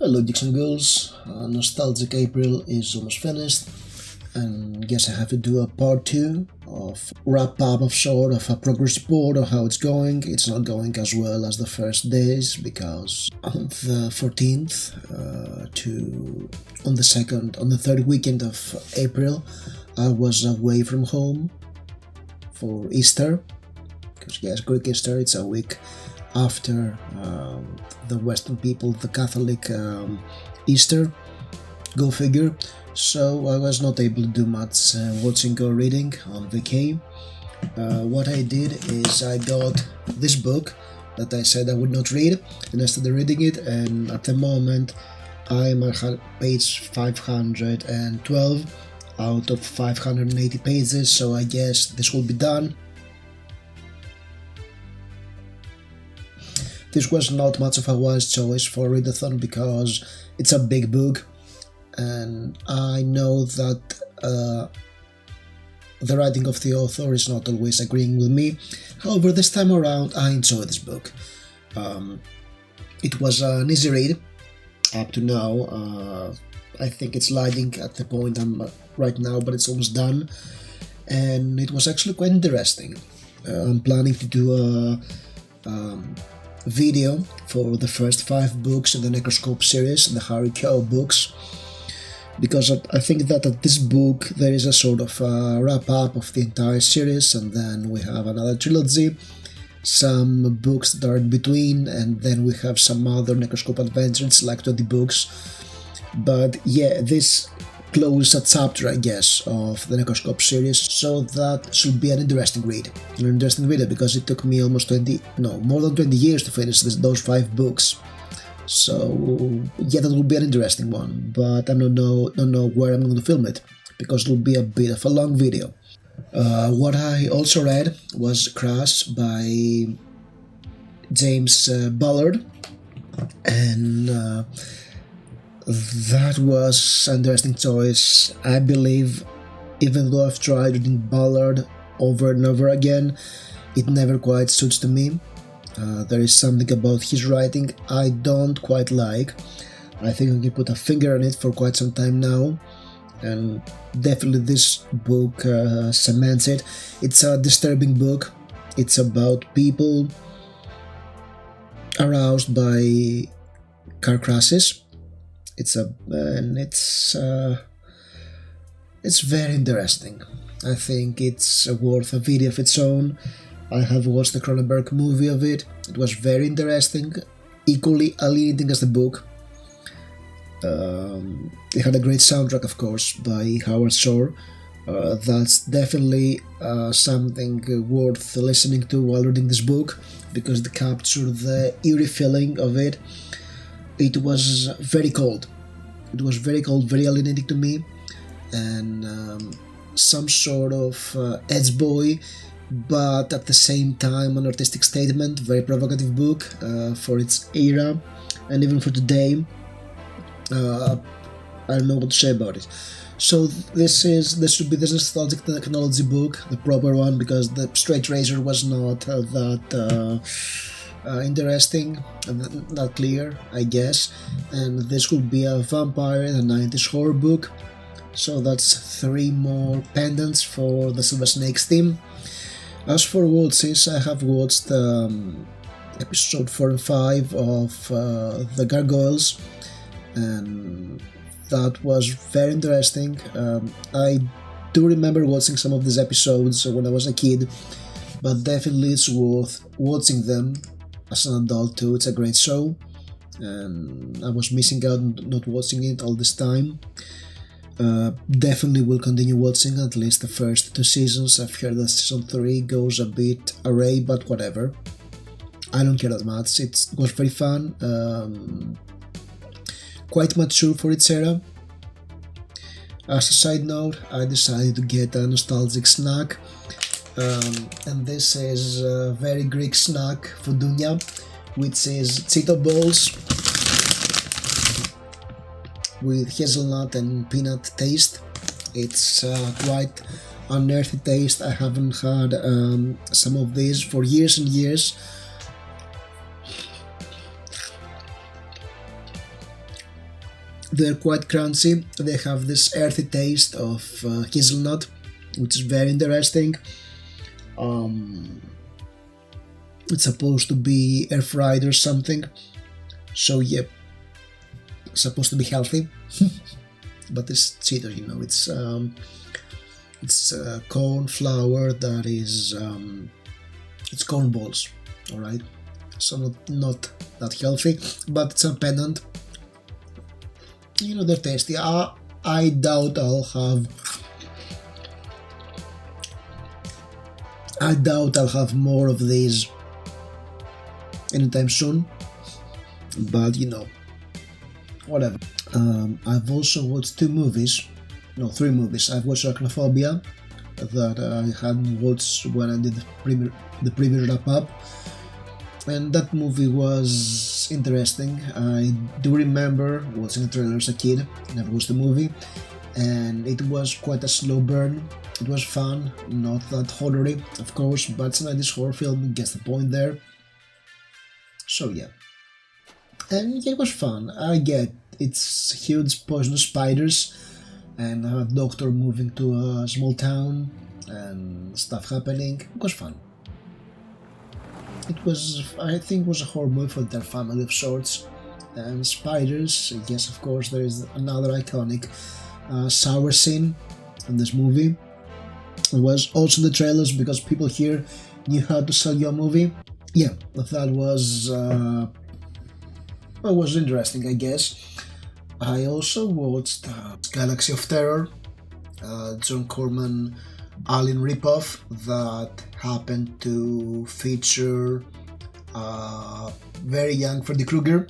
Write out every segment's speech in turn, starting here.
Hello, Dixon Girls. Nostalgic April is almost finished, and guess I have to do a part two of wrap up of sort of a progress report of how it's going. It's not going as well as the first days because on the 14th to on the second on the third weekend of April, I was away from home for Easter. Because yes, Greek Easter, it's a week after the Western people, the Catholic Easter, go figure. So I was not able to do much watching or reading on vacay. What I did is I got this book that I said I would not read, and I started reading it, and at the moment I'm at page 512 out of 580 pages, so I guess this will be done. This was not much of a wise choice for readathon because it's a big book, and I know that the writing of the author is not always agreeing with me. However, this time around I enjoyed this book. It was an easy read up to now. I think it's lagging at the point I'm right now, but it's almost done, and it was actually quite interesting. I'm planning to do a video for the first 5 books in the Necroscope series, the Harry Kyo books, because I think that at this book there is a sort of wrap up of the entire series, and then we have another trilogy, some books that are in between, and then we have some other Necroscope adventures like 20 books. But yeah, this closes a chapter, I guess, of the Necroscope series, so that should be an interesting read. An interesting read because it took me more than 20 years to finish those 5 books. So yeah, that will be an interesting one, but I don't know where I'm going to film it because it will be a bit of a long video. What I also read was Crash by James Ballard, and that was an interesting choice. I believe, even though I've tried reading Ballard over and over again, it never quite suits to me. There is something about his writing I don't quite like. I think I can put a finger on it for quite some time now, and definitely this book cements it. It's a disturbing book. It's about people aroused by car crashes. It's very interesting. I think it's worth a video of its own. I have watched the Cronenberg movie of it. It was very interesting, equally alienating as the book. It had a great soundtrack, of course, by Howard Shore. That's definitely something worth listening to while reading this book, because it captured the eerie feeling of it. It was very cold. It was very cold, very alienating to me, and some sort of edge boy, but at the same time an artistic statement. Very provocative book for its era, and even for today. I don't know what to say about it. So this should be the nostalgic technology book, the proper one, because the Straight Razor was not that interesting, not clear, I guess. And this will be a vampire, the 90s horror book. So that's 3 more pendants for the Silver Snakes theme. As for watches, I have watched episode 4 and 5 of the Gargoyles, and that was very interesting. I do remember watching some of these episodes when I was a kid, but definitely it's worth watching them as an adult too. It's a great show, and I was missing out on not watching it all this time. Definitely will continue watching at least the first 2 seasons. I've heard that season 3 goes a bit array, but whatever. I don't care that much. It was very fun. Quite mature for its era. As a side note, I decided to get a nostalgic snack, and this is a very Greek snack for Dunya, which is Cheeto balls with hazelnut and peanut taste. It's quite an earthy taste. I haven't had some of these for years and years. They're quite crunchy. They have this earthy taste of hazelnut, which is very interesting. Um, it's supposed to be air fried or something, so yeah, it's supposed to be healthy. But it's cheater, it's corn flour that is it's corn balls, all right. So not that healthy, but it's a pendant. They're tasty. I doubt I'll have more of these anytime soon, but whatever. I've also watched three movies. I've watched Arachnophobia that I hadn't watched when I did the previous wrap up, and that movie was interesting. I do remember watching the trailer as a kid, never watched the movie, and it was quite a slow burn. It was fun, not that horror-y, of course, but it's a 90s horror film, gets the point there. So yeah. And yeah, it was fun. I get it's huge poisonous spiders and a doctor moving to a small town and stuff happening. It was fun. I think it was a horror movie for their family of sorts. And spiders, yes, of course, there is another iconic shower scene in this movie. It was also in the trailers because people here knew how to sell you a movie. Yeah, that was interesting, I guess. I also watched Galaxy of Terror, John Corman Alien ripoff that happened to feature very young Freddy Krueger,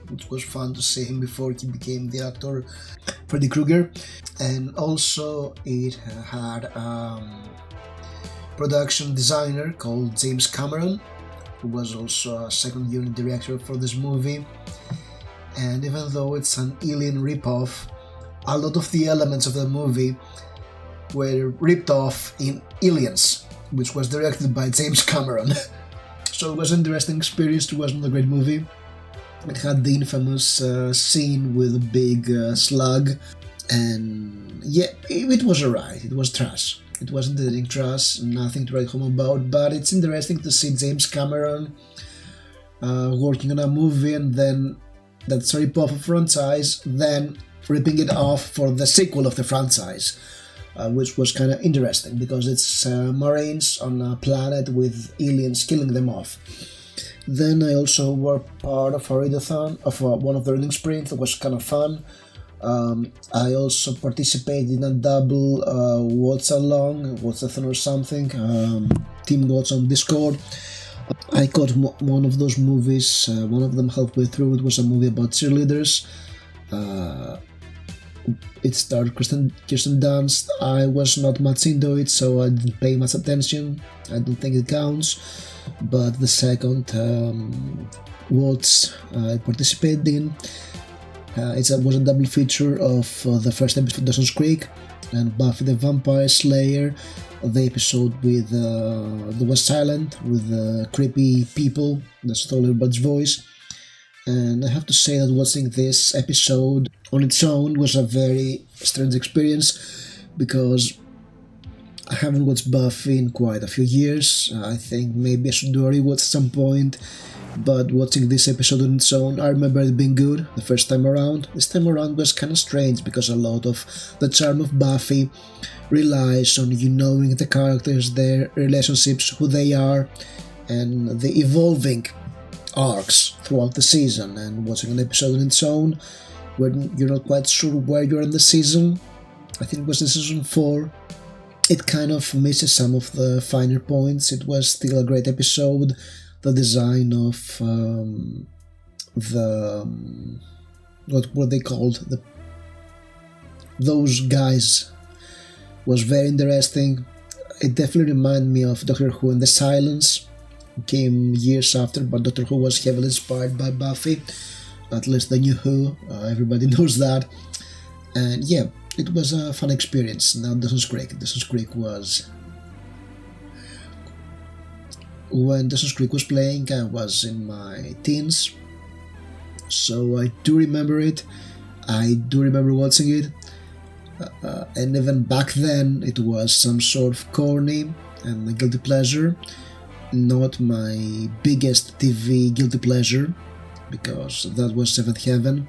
which was fun to see him before he became the actor Freddy Krueger. And also it had production designer called James Cameron, who was also a second unit director for this movie. And even though it's an Alien ripoff, a lot of the elements of the movie were ripped off in Aliens, which was directed by James Cameron. So it was an interesting experience. It wasn't a great movie. It had the infamous scene with a big slug, and yeah, it was alright. It was trash. It wasn't anything trash, nothing to write home about, but it's interesting to see James Cameron working on a movie and then that's a rip-off of a franchise, then ripping it off for the sequel of the franchise, which was kind of interesting because it's Marines on a planet with aliens killing them off. Then I also were part of a readathon, of one of the reading sprints that was kind of fun. I also participated in a double watch-along or something, team watch on Discord. I caught one of those movies, one of them halfway through. It was a movie about cheerleaders. It starred Kirsten Dunst. I was not much into it, so I didn't pay much attention. I don't think it counts. But the second watch I participated in, it was a double feature of the first episode of Dawson's Creek and Buffy the Vampire Slayer, the episode with that was silent, with creepy people that stole everybody's voice. And I have to say that watching this episode on its own was a very strange experience because I haven't watched Buffy in quite a few years. I think maybe I should do a rewatch at some point, but watching this episode on its own, I remember it being good the first time around. This time around was kind of strange because a lot of the charm of Buffy relies on you knowing the characters, their relationships, who they are, and the evolving arcs throughout the season. And watching an episode on its own when you're not quite sure where you're in the season, I think it was in season 4, it kind of misses some of the finer points. It was still a great episode. The design of what were they called? Those guys was very interesting. It definitely reminded me of Doctor Who and the Silence. It came years after, but Doctor Who was heavily inspired by Buffy. At least the new Who, everybody knows that. And yeah, it was a fun experience. Now Dawson's Creek was... When Dawson's Creek was playing, I was in my teens, so I do remember it. I do remember watching it, and even back then it was some sort of corny and a guilty pleasure. Not my biggest TV guilty pleasure, because that was Seventh Heaven.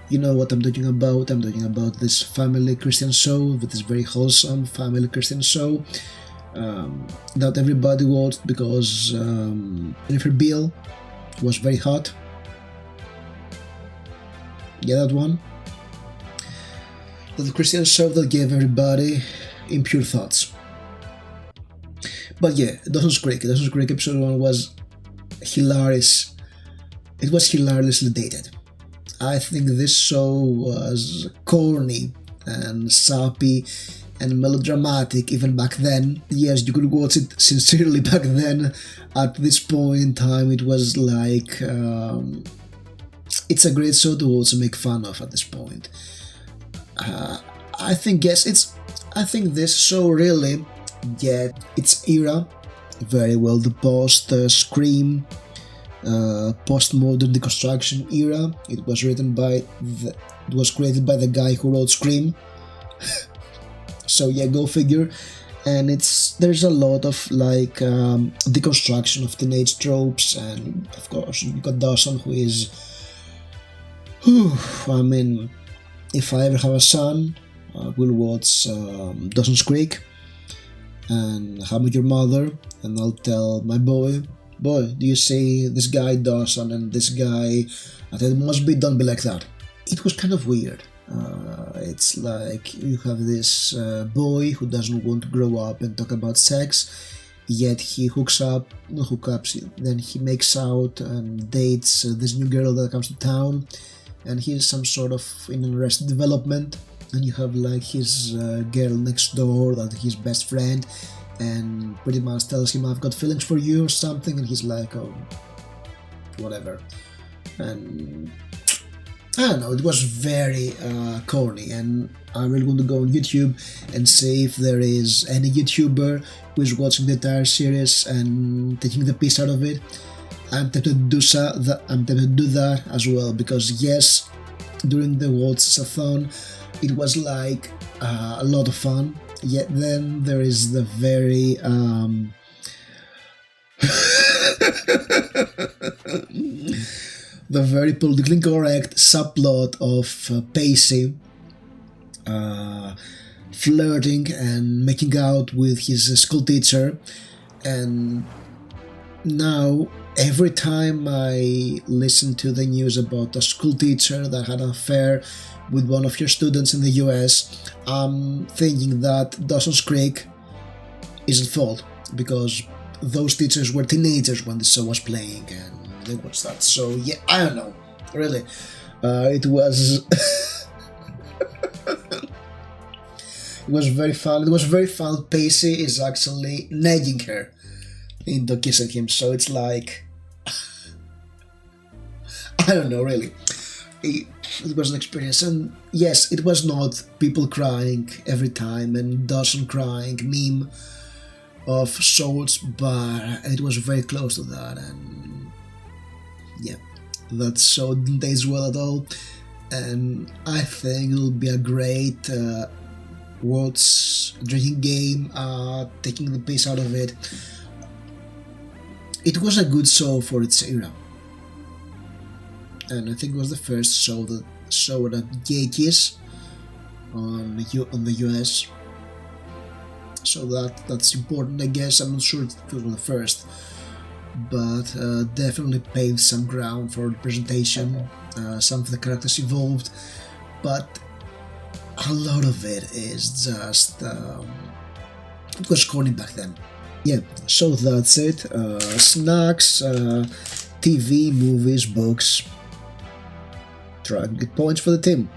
You know what I'm talking about. I'm talking about this family Christian show, this very wholesome family Christian show that everybody watched because Jennifer Beal was very hot. Yeah, that one. The Christian show that gave everybody impure thoughts. But yeah, Dawson's Creek episode 1 was hilarious. It was hilariously dated. I think this show was corny and sappy and melodramatic even back then. Yes, you could watch it sincerely back then. At this point in time, it was like it's a great show to also make fun of at this point. I think this show really get its era very well. The post-Scream, postmodern deconstruction era. It was created by the guy who wrote Scream. So yeah, go figure. And there's a lot of like deconstruction of teenage tropes, and of course you got Dawson, who is, I mean, if I ever have a son, we'll watch Dawson's Creek and How I Met Your Mother, and I'll tell my boy, do you see this guy Dawson and this guy? I think it must be, don't be like that. It was kind of weird. It's like you have this boy who doesn't want to grow up and talk about sex, yet he then he makes out and dates this new girl that comes to town, and he's some sort of in an arrested development, and you have like his girl next door that his best friend, and pretty much tells him, I've got feelings for you or something, and he's like, oh, whatever. And I don't know, it was very corny, and I really want to go on YouTube and see if there is any YouTuber who is watching the entire series and taking the piece out of it. I'm tempted to do that as well, because yes, during the Readathon it was like a lot of fun, yet then there is the very the very politically correct subplot of Pacey flirting and making out with his school teacher. And now every time I listen to the news about a school teacher that had an affair with one of your students in the US, I'm thinking that Dawson's Creek is at fault, because those teachers were teenagers when the show was playing, and they watched that. So yeah, I don't know, really. It was it was very fun. It was very fun. Pacey is actually nagging her into kissing him, so it's like I don't know, really. It was an experience, and yes, it was not people crying every time and Dawson crying meme of sorts, but it was very close to that, and yeah, that show didn't age well at all, and I think it'll be a great watch drinking game, taking the piece out of it. It was a good show for its era, and I think it was the first show that showed a gay kiss on the US. So that's important, I guess. I'm not sure if it was the first, but definitely paved some ground for representation. Some of the characters evolved, but a lot of it is just it was corny back then. Yeah, so that's it. Snacks, TV, movies, books. Try to get points for the team.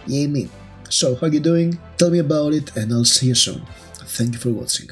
Yay me. So, how you doing? Tell me about it, and I'll see you soon. Thank you for watching.